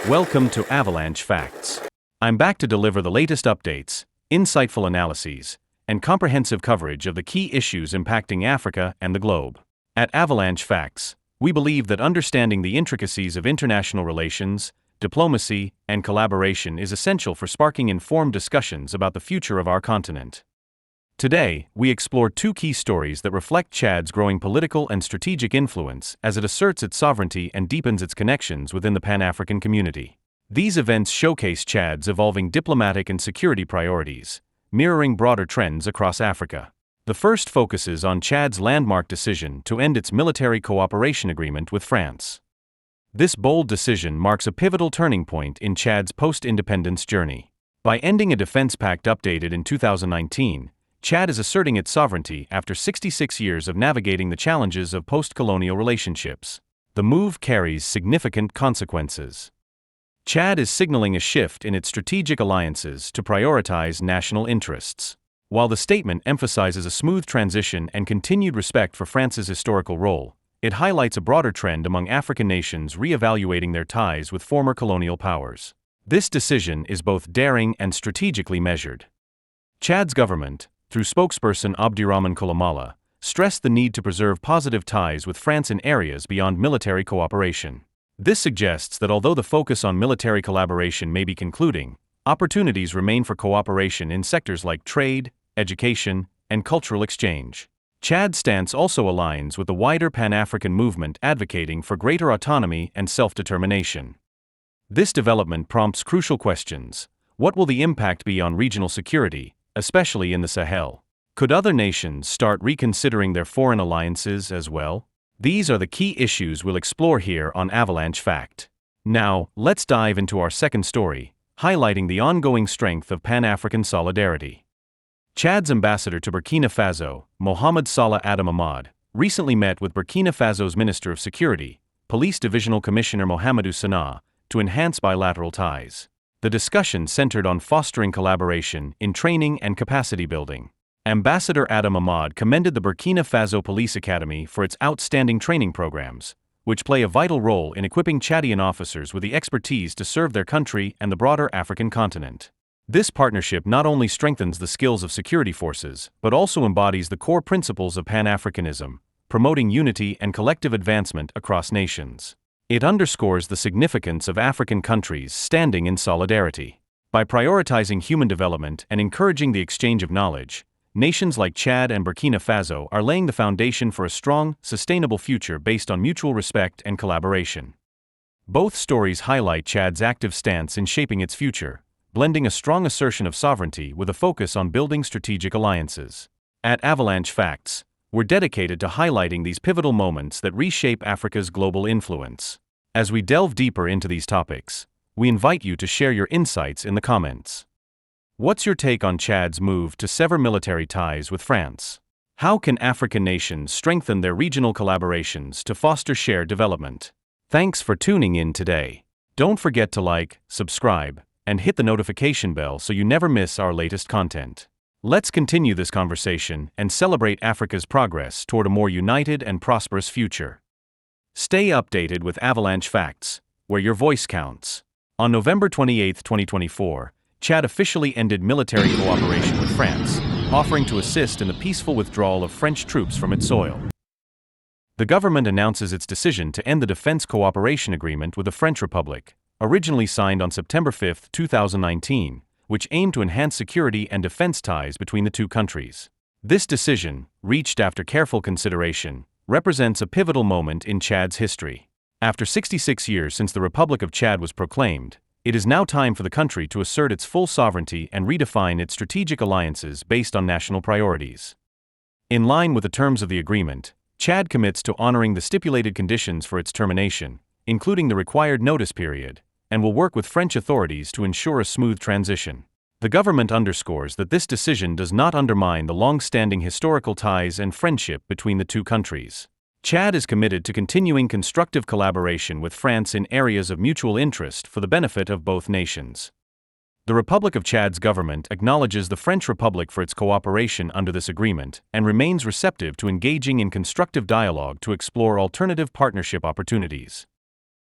Welcome to Avalanche Facts. I'm back to deliver the latest updates, insightful analyses, and comprehensive coverage of the key issues impacting Africa and the globe. At Avalanche Facts, we believe that understanding the intricacies of international relations, diplomacy, and collaboration is essential for sparking informed discussions about the future of our continent. Today, we explore two key stories that reflect Chad's growing political and strategic influence as it asserts its sovereignty and deepens its connections within the Pan-African community. These events showcase Chad's evolving diplomatic and security priorities, mirroring broader trends across Africa. The first focuses on Chad's landmark decision to end its military cooperation agreement with France. This bold decision marks a pivotal turning point in Chad's post-independence journey. By ending a defense pact updated in 2019, Chad is asserting its sovereignty after 66 years of navigating the challenges of post-colonial relationships. The move carries significant consequences. Chad is signaling a shift in its strategic alliances to prioritize national interests. While the statement emphasizes a smooth transition and continued respect for France's historical role, it highlights a broader trend among African nations re-evaluating their ties with former colonial powers. This decision is both daring and strategically measured. Chad's government, through spokesperson Abdirahman Koulamallah, stressed the need to preserve positive ties with France in areas beyond military cooperation. This suggests that although the focus on military collaboration may be concluding, opportunities remain for cooperation in sectors like trade, education, and cultural exchange. Chad's stance also aligns with the wider Pan-African movement advocating for greater autonomy and self-determination. This development prompts crucial questions. What will the impact be on regional security, especially in the Sahel? Could other nations start reconsidering their foreign alliances as well? These are the key issues we'll explore here on Avalanche Fact. Now, let's dive into our second story, highlighting the ongoing strength of Pan-African solidarity. Chad's ambassador to Burkina Faso, Mohamed Salah Adam Ahmad, recently met with Burkina Faso's Minister of Security, Police Divisional Commissioner Mohamedou Sanaa, to enhance bilateral ties. The discussion centered on fostering collaboration in training and capacity building. Ambassador Adam Ahmad commended the Burkina Faso Police Academy for its outstanding training programs, which play a vital role in equipping Chadian officers with the expertise to serve their country and the broader African continent. This partnership not only strengthens the skills of security forces, but also embodies the core principles of Pan-Africanism, promoting unity and collective advancement across nations. It underscores the significance of African countries standing in solidarity. By prioritizing human development and encouraging the exchange of knowledge, nations like Chad and Burkina Faso are laying the foundation for a strong, sustainable future based on mutual respect and collaboration. Both stories highlight Chad's active stance in shaping its future, blending a strong assertion of sovereignty with a focus on building strategic alliances. At Avalanche Facts, we're dedicated to highlighting these pivotal moments that reshape Africa's global influence. As we delve deeper into these topics, we invite you to share your insights in the comments. What's your take on Chad's move to sever military ties with France? How can African nations strengthen their regional collaborations to foster shared development? Thanks for tuning in today. Don't forget to like, subscribe, and hit the notification bell so you never miss our latest content. Let's continue this conversation and celebrate Africa's progress toward a more united and prosperous future. Stay updated with Avalanche Facts, where your voice counts. On November 28, 2024, Chad officially ended military cooperation with France, offering to assist in the peaceful withdrawal of French troops from its soil. The government announces its decision to end the defense cooperation agreement with the French Republic, originally signed on September 5, 2019, which aimed to enhance security and defense ties between the two countries. This decision, reached after careful consideration, represents a pivotal moment in Chad's history. After 66 years since the Republic of Chad was proclaimed, it is now time for the country to assert its full sovereignty and redefine its strategic alliances based on national priorities. In line with the terms of the agreement, Chad commits to honoring the stipulated conditions for its termination, including the required notice period, and will work with French authorities to ensure a smooth transition. The government underscores that this decision does not undermine the long-standing historical ties and friendship between the two countries. Chad is committed to continuing constructive collaboration with France in areas of mutual interest for the benefit of both nations. The Republic of Chad's government acknowledges the French Republic for its cooperation under this agreement and remains receptive to engaging in constructive dialogue to explore alternative partnership opportunities.